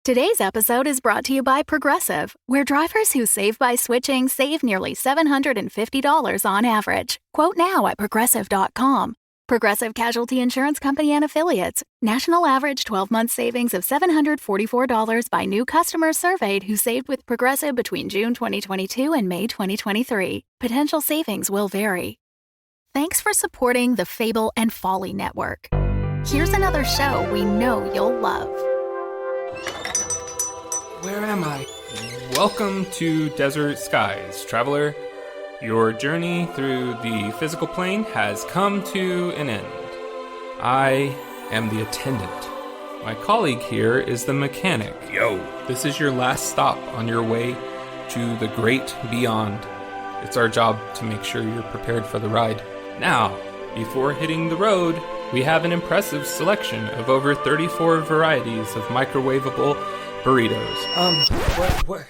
Today's episode is brought to you by Progressive, where drivers who save by switching save nearly $750 on average. Quote now at Progressive.com. Progressive Casualty Insurance Company and Affiliates. National average 12-month savings of $744 by new customers surveyed who saved with Progressive between June 2022 and May 2023. Potential savings will vary. Thanks for supporting the Fable and Folly Network. Here's another show we know you'll love. Where am I? Welcome to Desert Skies, traveler. Your journey through the physical plane has come to an end. I am the attendant. My colleague here is the mechanic. Yo. This is your last stop on your way to the great beyond. It's our job to make sure you're prepared for the ride. Now, before hitting the road, we have an impressive selection of over 34 varieties of microwavable burritos.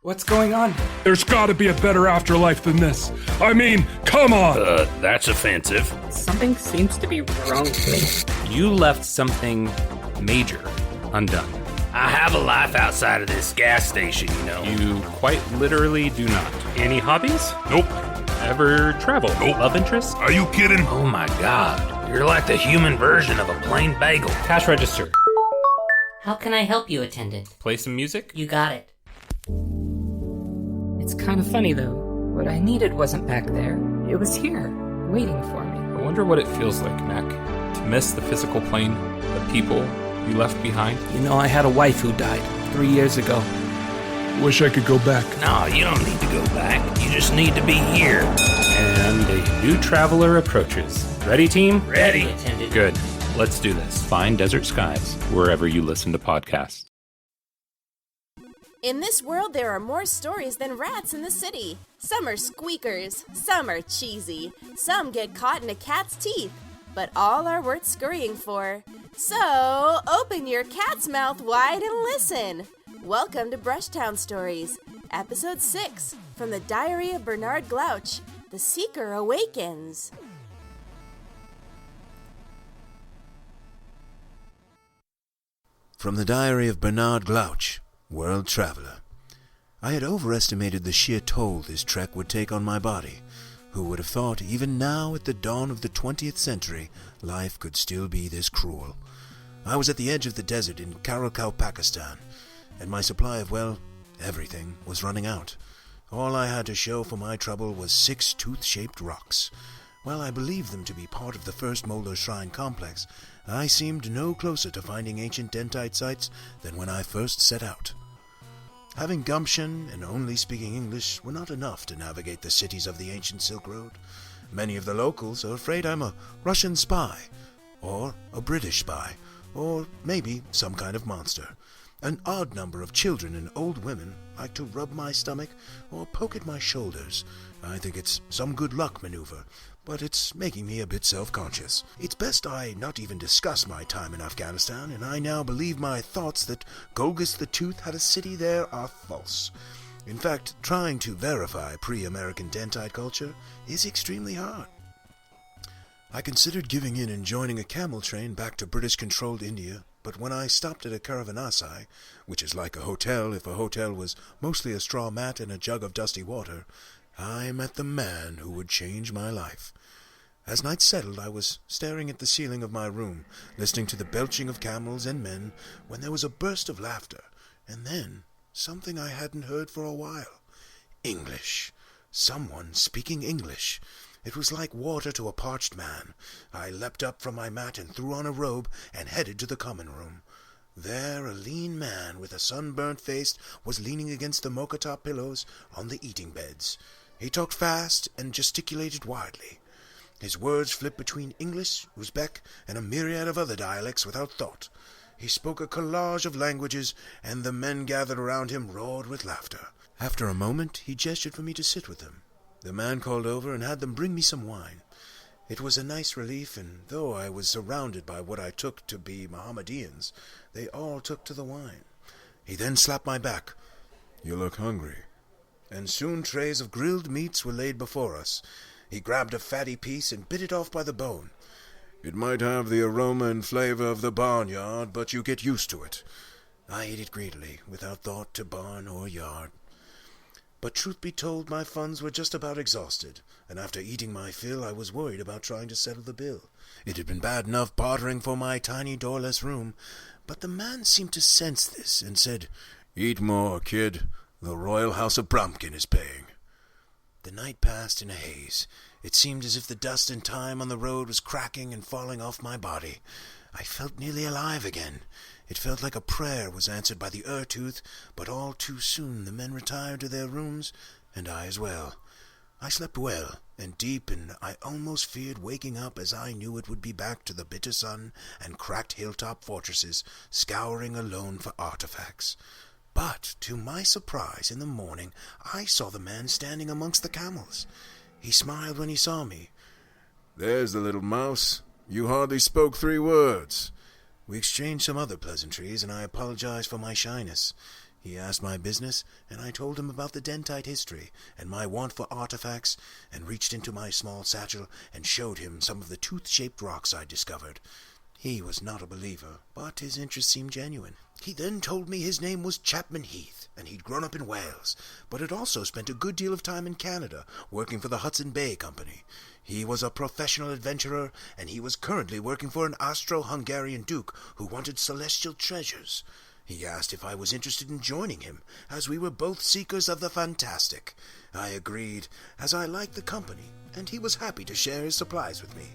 What's going on? There's gotta be a better afterlife than this. I mean, come on! That's offensive. Something seems to be wrong with me. You left something major undone. I have a life outside of this gas station, you know. You quite literally do not. Any hobbies? Nope. Ever travel? Nope. Love interest? Are you kidding? Oh my god. You're like the human version of a plain bagel. Cash register. How can I help you, attendant? Play some music? You got it. It's kind of funny, though. What I needed wasn't back there. It was here, waiting for me. I wonder what it feels like, Mac, to miss the physical plane, the people you left behind. You know, I had a wife who died 3 years ago. Wish I could go back. No, you don't need to go back. You just need to be here. And a new traveler approaches. Ready, team? Ready. Attendant. Good. Let's do this. Find Desert Skies wherever you listen to podcasts. In this world, there are more stories than rats in the city. Some are squeakers, some are cheesy, some get caught in a cat's teeth, but all are worth scurrying for. So, open your cat's mouth wide and listen. Welcome to BRUSHTOWN Stories, Episode 6, from the Diary of Bernard Glouch, The Seeker Awakens. From the Diary of Bernard Glouch, World Traveler. I had overestimated the sheer toll this trek would take on my body. Who would have thought, even now at the dawn of the 20th century, life could still be this cruel? I was at the edge of the desert in Karakow, Pakistan, and my supply of, well, everything was running out. All I had to show for my trouble was 6 tooth-shaped rocks. While I believed them to be part of the First Molar Shrine complex, I seemed no closer to finding ancient dentite sites than when I first set out. Having gumption and only speaking English were not enough to navigate the cities of the ancient Silk Road. Many of the locals are afraid I'm a Russian spy, or a British spy, or maybe some kind of monster. An odd number of children and old women like to rub my stomach or poke at my shoulders. I think it's some good luck maneuver, but it's making me a bit self-conscious. It's best I not even discuss my time in Afghanistan, and I now believe my thoughts that Golgis the Tooth had a city there are false. In fact, trying to verify pre-American dentite culture is extremely hard. I considered giving in and joining a camel train back to British-controlled India, but when I stopped at a caravanserai, which is like a hotel if a hotel was mostly a straw mat and a jug of dusty water, I met the man who would change my life. As night settled, I was staring at the ceiling of my room, listening to the belching of camels and men, when there was a burst of laughter, and then something I hadn't heard for a while. English. Someone speaking English. It was like water to a parched man. I leapt up from my mat and threw on a robe and headed to the common room. There a lean man with a sunburnt face was leaning against the mocha-top pillows on the eating beds. He talked fast and gesticulated widely. His words flipped between English, Uzbek, and a myriad of other dialects without thought. He spoke a collage of languages, and the men gathered around him roared with laughter. After a moment, he gestured for me to sit with him. The man called over and had them bring me some wine. It was a nice relief, and though I was surrounded by what I took to be Mohammedans, they all took to the wine. He then slapped my back. "You look hungry." And soon trays of grilled meats were laid before us. He grabbed a fatty piece and bit it off by the bone. "It might have the aroma and flavor of the barnyard, but you get used to it." I ate it greedily, without thought to barn or yard. But truth be told, my funds were just about exhausted, and after eating my fill, I was worried about trying to settle the bill. It had been bad enough bartering for my tiny doorless room, but the man seemed to sense this and said, "Eat more, kid. The Royal House of Bromkin is paying." The night passed in a haze. It seemed as if the dust and time on the road was cracking and falling off my body. I felt nearly alive again. It felt like a prayer was answered by the Urtooth, but all too soon the men retired to their rooms, and I as well. I slept well and deep, and I almost feared waking up, as I knew it would be back to the bitter sun and cracked hilltop fortresses, scouring alone for artifacts. But, to my surprise, in the morning, I saw the man standing amongst the camels. He smiled when he saw me. "There's the little mouse. You hardly spoke 3 words. We exchanged some other pleasantries, and I apologized for my shyness. He asked my business, and I told him about the Dentite history and my want for artifacts, and reached into my small satchel and showed him some of the tooth-shaped rocks I'd discovered. He was not a believer, but his interest seemed genuine. He then told me his name was Chapman Heath, and he'd grown up in Wales, but had also spent a good deal of time in Canada, working for the Hudson Bay Company. He was a professional adventurer, and he was currently working for an Austro-Hungarian duke who wanted celestial treasures. He asked if I was interested in joining him, as we were both seekers of the fantastic. I agreed, as I liked the company, and he was happy to share his supplies with me.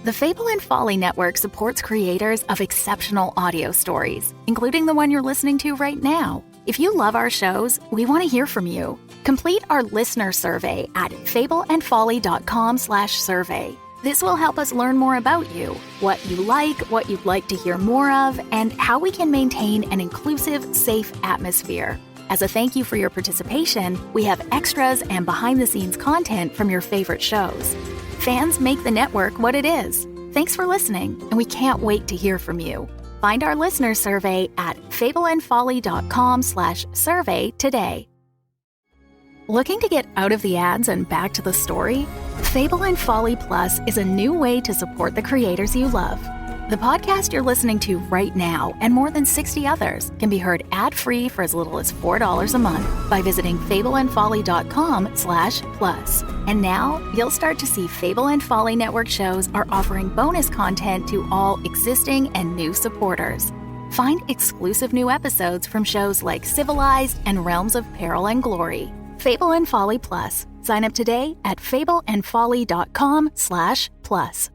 The Fable and Folly Network supports creators of exceptional audio stories, including the one you're listening to right now. If you love our shows, we want to hear from you. Complete our listener survey at fableandfolly.com/survey. This will help us learn more about you, what you like, what you'd like to hear more of, and how we can maintain an inclusive, safe atmosphere. As a thank you for your participation, we have extras and behind-the-scenes content from your favorite shows. Fans make the network what it is. Thanks for listening, and we can't wait to hear from you. Find our listener survey at fableandfolly.com/survey today. Looking to get out of the ads and back to the story? Fable and Folly Plus is a new way to support the creators you love. The podcast you're listening to right now and more than 60 others can be heard ad-free for as little as $4 a month by visiting fableandfolly.com/plus. And now you'll start to see Fable and Folly Network shows are offering bonus content to all existing and new supporters. Find exclusive new episodes from shows like Civilized and Realms of Peril and Glory. Fable and Folly Plus. Sign up today at fableandfolly.com/plus.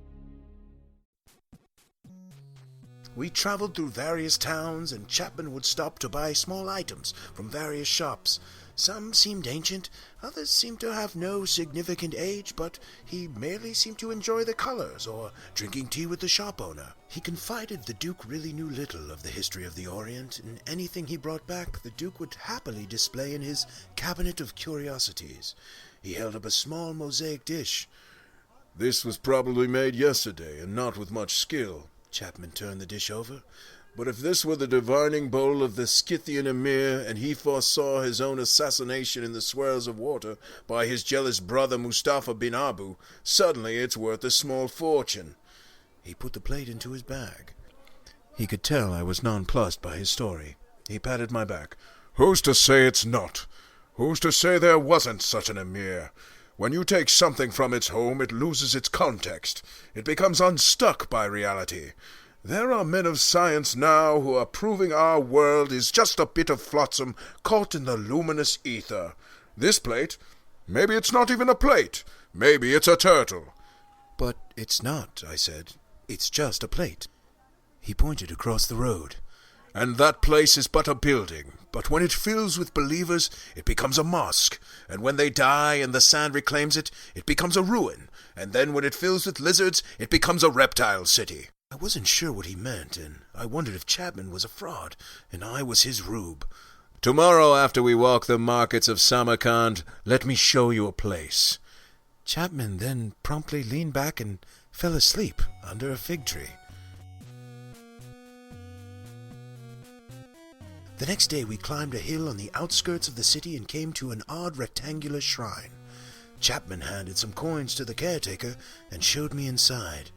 We traveled through various towns, and Chapman would stop to buy small items from various shops. Some seemed ancient, others seemed to have no significant age, but he merely seemed to enjoy the colors or drinking tea with the shop owner. He confided the Duke really knew little of the history of the Orient, and anything he brought back the Duke would happily display in his cabinet of curiosities. He held up a small mosaic dish. "This was probably made yesterday, and not with much skill." Chapman turned the dish over. "But if this were the divining bowl of the Scythian emir, and he foresaw his own assassination in the swirls of water by his jealous brother Mustafa bin Abu, suddenly it's worth a small fortune." He put the plate into his bag. He could tell I was nonplussed by his story. He patted my back. "Who's to say it's not? Who's to say there wasn't such an emir? When you take something from its home, it loses its context. It becomes unstuck by reality. There are men of science now who are proving our world is just a bit of flotsam caught in the luminous ether. This plate, maybe it's not even a plate. Maybe it's a turtle." "But it's not," I said. "It's just a plate." He pointed across the road. "And that place is but a building. But when it fills with believers, it becomes a mosque. And when they die and the sand reclaims it, it becomes a ruin. And then when it fills with lizards, it becomes a reptile city." I wasn't sure what he meant, and I wondered if Chapman was a fraud, and I was his rube. "Tomorrow, after we walk the markets of Samarkand, let me show you a place." Chapman then promptly leaned back and fell asleep under a fig tree. The next day we climbed a hill on the outskirts of the city and came to an odd rectangular shrine. Chapman handed some coins to the caretaker and showed me inside.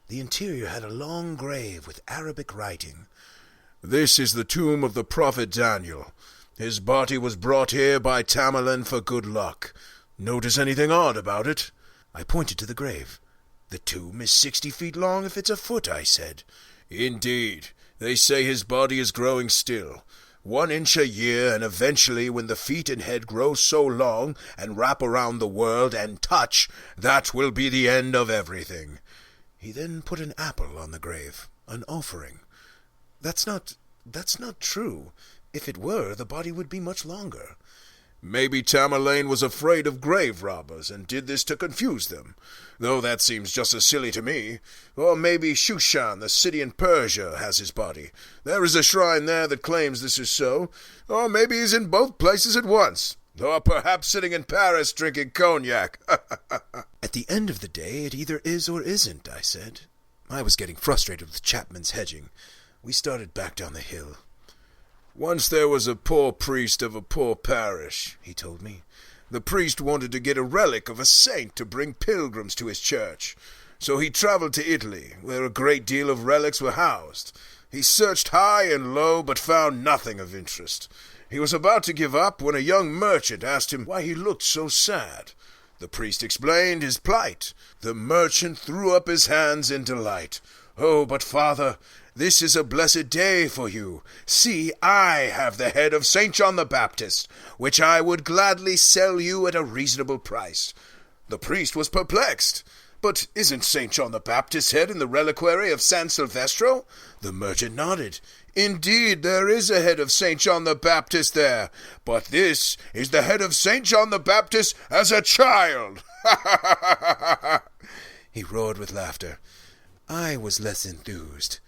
The interior had a long grave with Arabic writing. "This is the tomb of the prophet Daniel. His body was brought here by Tamerlane for good luck. Notice anything odd about it?" I pointed to the grave. "The tomb is 60 feet long if it's a foot," I said. "Indeed. They say his body is growing still. 1 inch a year, and eventually when the feet and head grow so long and wrap around the world and touch, that will be the end of everything." He then put an apple on the grave, an offering. That's not true. If it were, the body would be much longer." "Maybe Tamerlane was afraid of grave robbers and did this to confuse them, though that seems just as silly to me. Or maybe Shushan, the city in Persia, has his body. There is a shrine there that claims this is so. Or maybe he's in both places at once. Or perhaps sitting in Paris drinking cognac." "At the end of the day, it either is or isn't," I said. I was getting frustrated with Chapman's hedging. We started back down the hill. "Once there was a poor priest of a poor parish," he told me. "The priest wanted to get a relic of a saint to bring pilgrims to his church. So he traveled to Italy, where a great deal of relics were housed. He searched high and low, but found nothing of interest. He was about to give up when a young merchant asked him why he looked so sad. The priest explained his plight. The merchant threw up his hands in delight. 'Oh, but father, this is a blessed day for you. See, I have the head of St. John the Baptist, which I would gladly sell you at a reasonable price.' The priest was perplexed. 'But isn't St. John the Baptist's head in the reliquary of San Silvestro?' The merchant nodded. 'Indeed, there is a head of St. John the Baptist there, but this is the head of St. John the Baptist as a child.'" He roared with laughter. I was less enthused.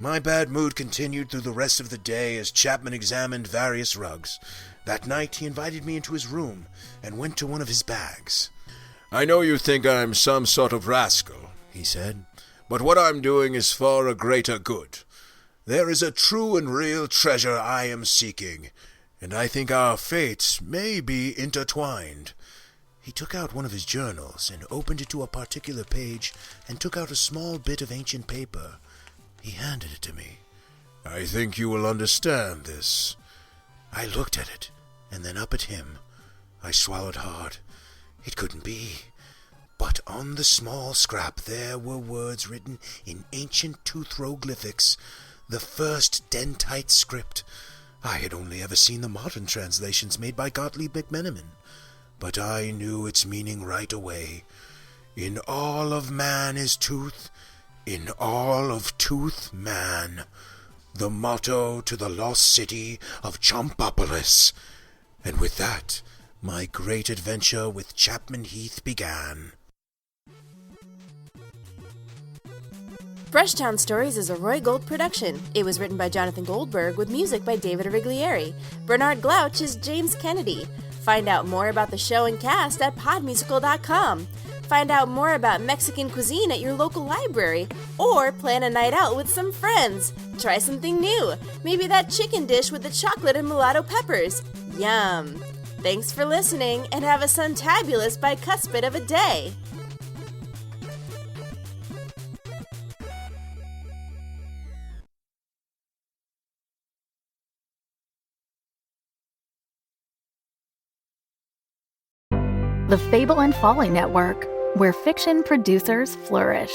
My bad mood continued through the rest of the day as Chapman examined various rugs. That night he invited me into his room and went to one of his bags. "I know you think I'm some sort of rascal," he said, "but what I'm doing is for a greater good. There is a true and real treasure I am seeking, and I think our fates may be intertwined." He took out one of his journals and opened it to a particular page and took out a small bit of ancient paper. He handed it to me. "I think you will understand this." I looked at it, and then up at him. I swallowed hard. It couldn't be. But on the small scrap there were words written in ancient tooth-roglyphics, the first dentite script. I had only ever seen the modern translations made by Gottlieb McMenamin, but I knew its meaning right away. "In all of man is tooth, in all of tooth man," the motto to the lost city of Chompopolis. And with that, my great adventure with Chapman Heath began. BRUSHTOWN Stories is a Roy Gold production. It was written by Jonathan Goldberg with music by David Origlieri. Bernard Glouch is James Kennedy. Find out more about the show and cast at podmusical.com. Find out more about Mexican cuisine at your local library, or plan a night out with some friends. Try something new. Maybe that chicken dish with the chocolate and mulatto peppers. Yum! Thanks for listening, and have a suntabulous bicuspid of a day. The Fable and Folly Network, where fiction producers flourish.